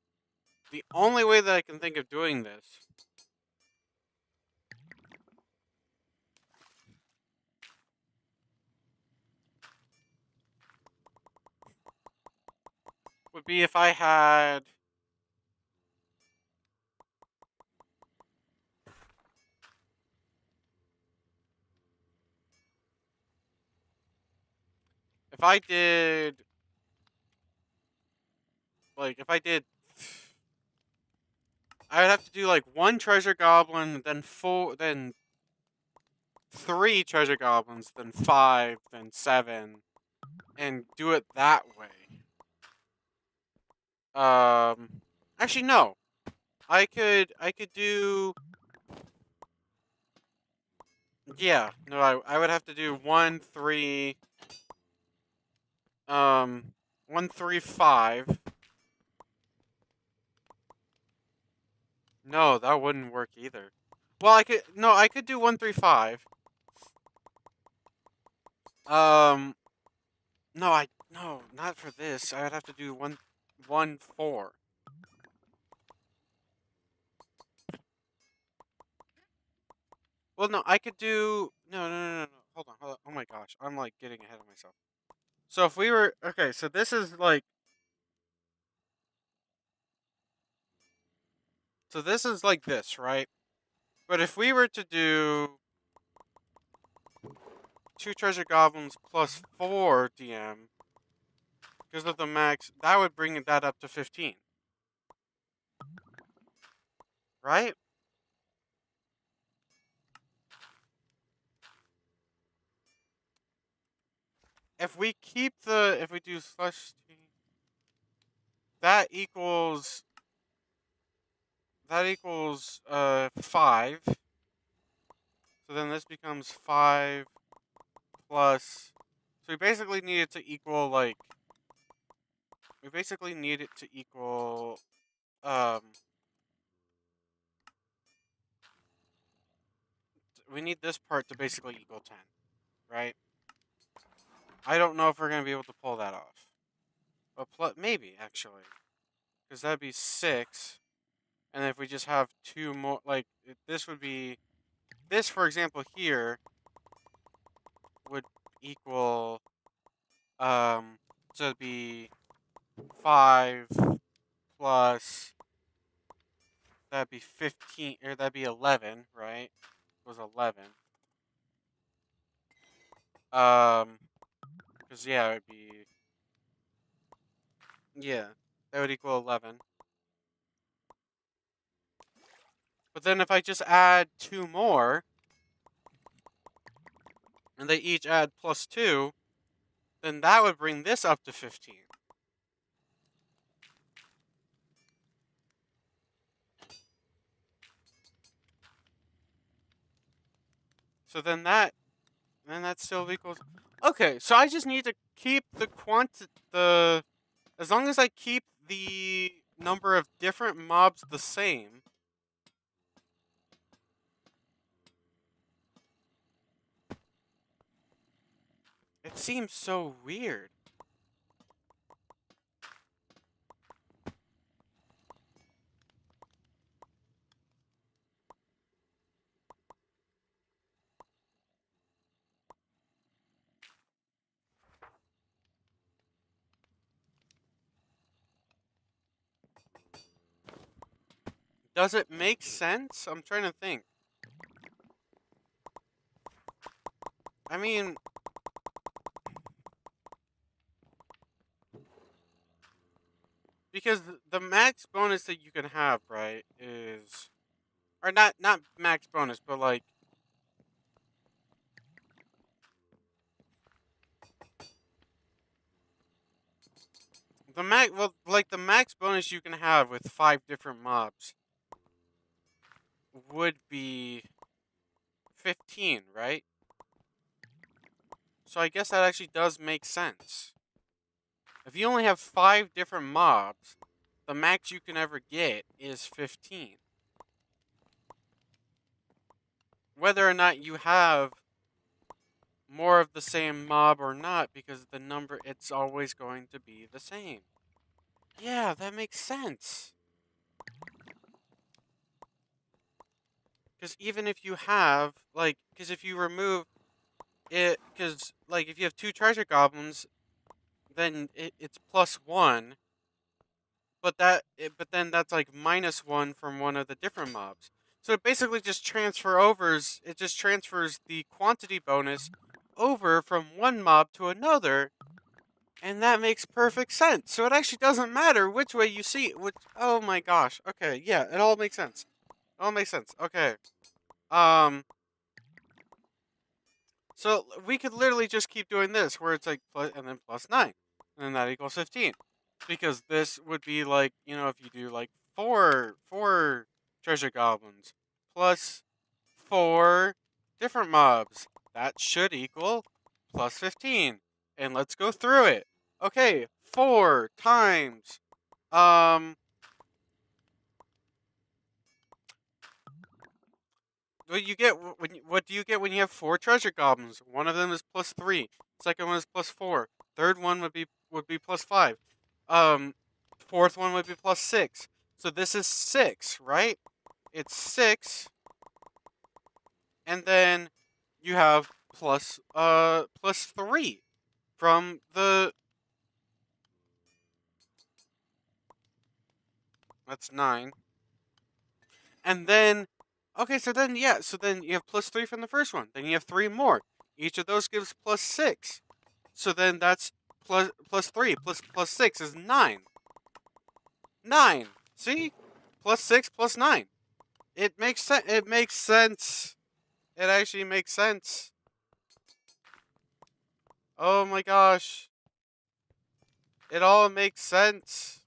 The only way that I can think of doing this would be if I had, if I did like if I did I would have to do like one treasure goblin, then then 3 treasure goblins, then 5, then 7, and do it that way. Um, actually, no. I could do. Yeah, no. I would have to do 1, 3. 1, 3, 5. No, that wouldn't work either. Well, I could. No, I could do 1, 3, 5. Um, no, no, not for this. I would have to do 1, 1, 4. Well, no, I could do. No, no, no, no, no. Hold on, hold on. Oh my gosh, I'm like getting ahead of myself. So if we were okay, so this is like, so this is like this, right? But if we were to do 2 treasure goblins plus 4 DM because of the max, that would bring that up to 15, right? if we keep the, if we do slash t, that equals, 5. So then this becomes 5 plus, so we basically need it to equal, um, we need this part to basically equal 10, right? I don't know if we're going to be able to pull that off. But maybe, actually. Because that'd be 6. And if we just have 2 more, like, this would be, this, for example, here, would equal, so it'd be 5 plus, that'd be 15, or that'd be 11, right? It was 11. Because, yeah, it would be, yeah, that would equal 11. But then if I just add 2 more, and they each add plus 2, then that would bring this up to 15. So then that still equals. Okay, so I just need to keep as long as I keep the number of different mobs the same. It seems so weird. Does it make sense? I'm trying to think. I mean, because the max bonus that you can have, right, is, or not max bonus, but like the max bonus you can have with 5 different mobs would be 15, right? So I guess that actually does make sense. If you only have 5 different mobs, the max you can ever get is 15. Whether or not you have more of the same mob or not, because the number, it's always going to be the same. Yeah, that makes sense. Because even if you have, like, because if you remove it, because, like, if you have 2 treasure goblins, then it's plus 1, but then that's like minus 1 from one of the different mobs. So it basically just transfers the quantity bonus over from one mob to another, and that makes perfect sense. So it actually doesn't matter which way you see it. Oh my gosh. Okay, yeah, it all makes sense. It all makes sense. Okay. Um. So we could literally just keep doing this, where it's like plus, and then plus 9, and then that equals 15, because this would be like, if you do like four treasure goblins plus 4 different mobs, that should equal plus 15. And let's go through it. Okay, 4 times, um what do you get when you have 4 treasure goblins? One of them is plus 3. Second one is plus 4. Third one would be plus 5. Um, fourth one would be plus 6. So this is 6, right? It's 6, and then you have plus 3 from the, that's 9. And then, okay, so then, yeah, so then you have plus 3 from the first one. Then you have 3 more. Each of those gives plus 6. So then that's plus 3 plus 6 is 9. 9. See? Plus 6 plus 9. It makes sense. It makes sense. It actually makes sense. Oh my gosh. It all makes sense.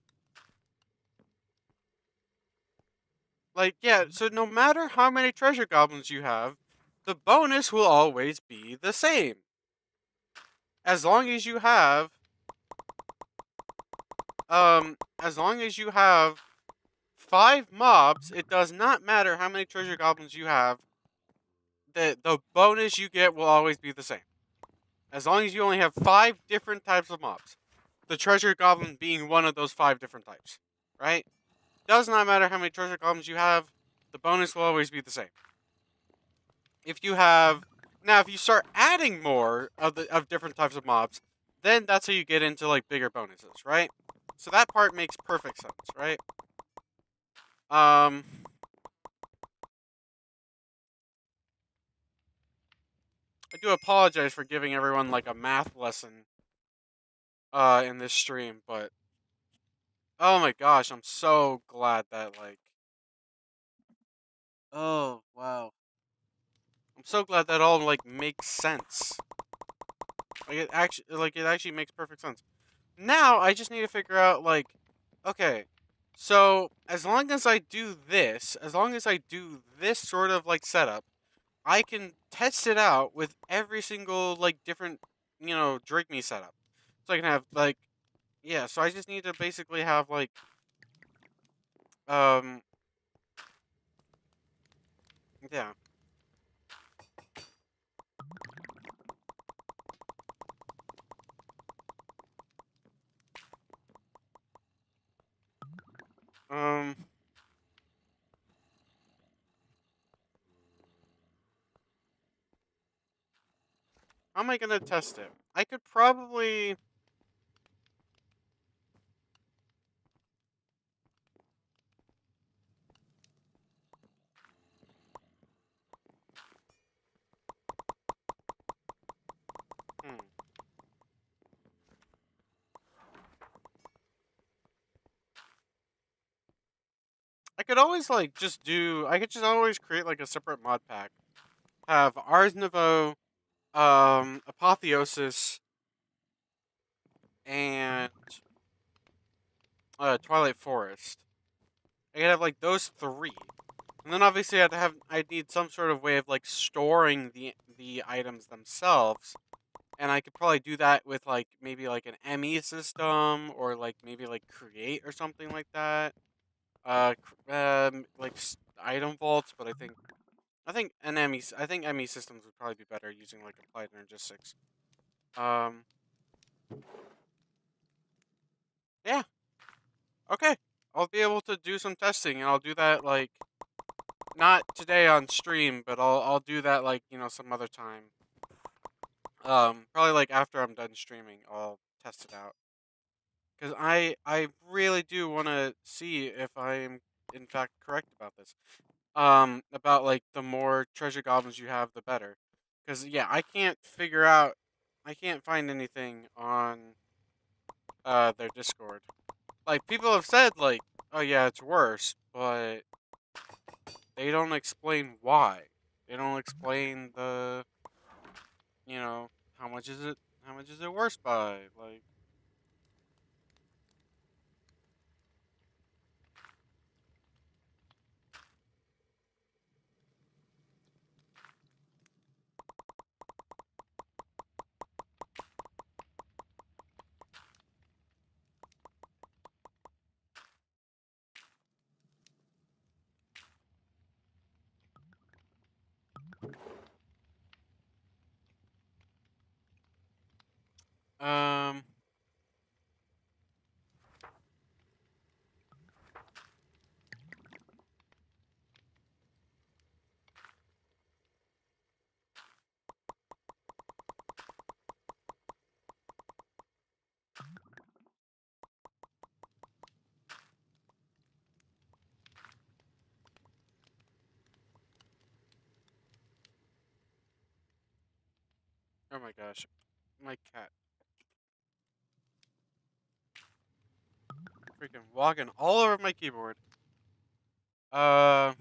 Like, yeah, so no matter how many treasure goblins you have, the bonus will always be the same. As long as you have, as long as you have 5 mobs, it does not matter how many treasure goblins you have, the bonus you get will always be the same. As long as you only have 5 different types of mobs. The treasure goblin being one of those 5 different types. Right? Does not matter how many treasure goblins you have, the bonus will always be the same. If you have now, if you start adding more of different types of mobs, then that's how you get into like bigger bonuses, right? So that part makes perfect sense, right? Um, I do apologize for giving everyone like a math lesson in this stream, but oh my gosh, I'm so glad that like oh wow. I'm so glad that all like makes sense. It actually makes perfect sense. Now I just need to figure out like okay. So, as long as I do this sort of like setup, I can test it out with every single like different, drink me setup. So I can have like yeah, so I just need to basically have like um yeah. Um how am I gonna test it? I could probably hmm. I could just always create like a separate mod pack. Have Ars Nouveau, Apotheosis, and Twilight Forest. I could have like those three. And then obviously I'd need some sort of way of like storing the items themselves. And I could probably do that with like maybe like an ME system or like maybe like create or something like that. Like item vaults, but I think ME systems would probably be better using like applied energistics. Um, yeah, okay. I'll be able to do some testing, and I'll do that like not today on stream, but I'll do that like some other time. Probably like after I'm done streaming, I'll test it out because I really do want to see if I'm in fact correct about this. About like the more treasure goblins you have, the better. Because yeah, I can't find anything on their Discord. Like people have said like, oh yeah, it's worse, but they don't explain why. They don't explain the you know how much is it worse by like um oh my gosh, my cat freaking walking all over my keyboard. Uh,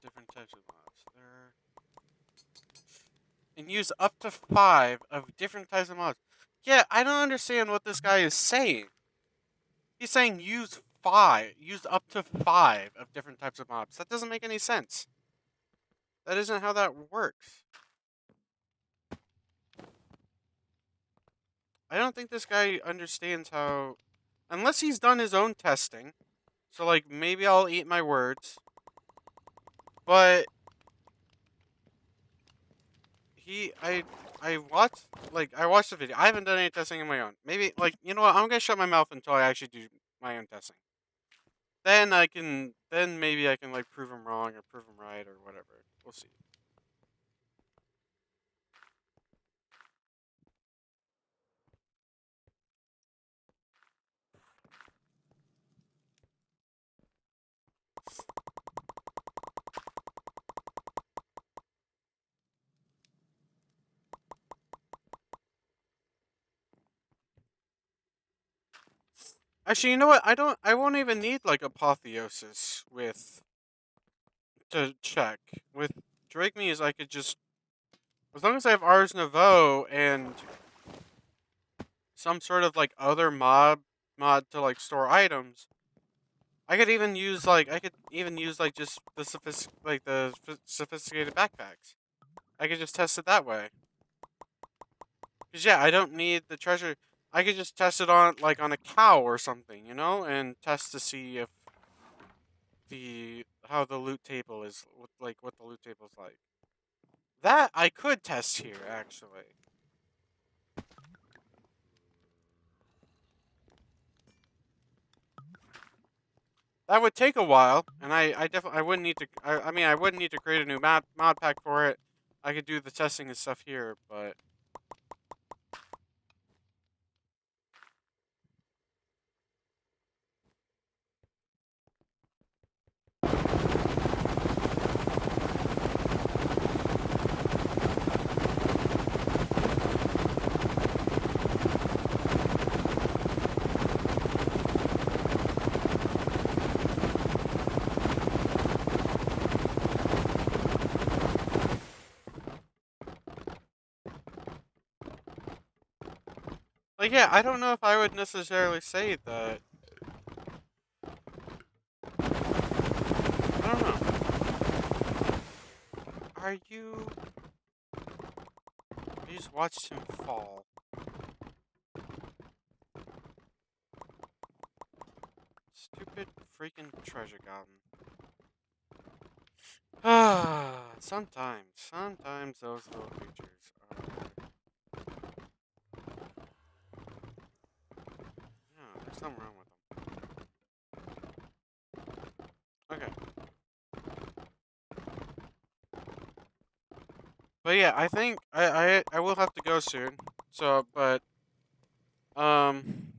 different types types of mods. And use up to 5 of different types of mods. Yeah, I don't understand what this guy is saying. He's saying use 5, use up to 5 of different types of mobs. That doesn't make any sense. That isn't how that works. I don't think this guy understands how, unless he's done his own testing. So like maybe I'll eat my words. But I watched the video. I haven't done any testing on my own. Maybe like you know what? I'm gonna shut my mouth until I actually do my own testing. Then maybe I can like prove him wrong or prove him right or whatever. We'll see. Actually, you know what? I won't even need like apotheosis with to check. With Drake Me's, I could just, as long as I have Ars Nouveau and some sort of like other mod to like store items, I could even use like just the sophisticated backpacks. I could just test it that way. Cause yeah, I don't need the treasure. I could just test it on like on a cow or something, you know, and test to see if the how the loot table is, what the loot table is like. That I could test here actually. That would take a while, and I definitely I wouldn't need to. I mean, I wouldn't need to create a new mod pack for it. I could do the testing and stuff here, but like yeah, I don't know if I would necessarily say that. I don't know. Are you? I just watched him fall. Stupid freaking treasure goblin. Ah, sometimes those little creatures are. Yeah, there's something wrong with them. Okay, but yeah, I think I will have to go soon. So, but um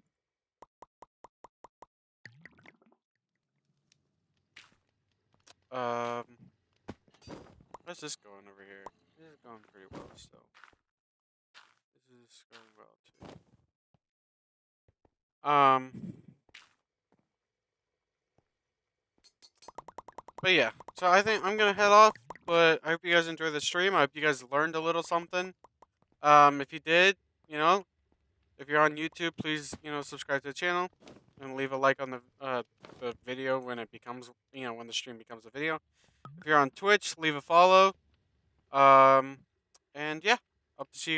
um, how's this going over here? This is going pretty well still. This is going well too. But yeah, so I think I'm gonna head off. But I hope you guys enjoyed the stream. I hope you guys learned a little something. If you did, you know, if you're on YouTube, please, subscribe to the channel and leave a like on the video when it becomes, when the stream becomes a video. If you're on Twitch, leave a follow. Um, and yeah, hope to see you guys.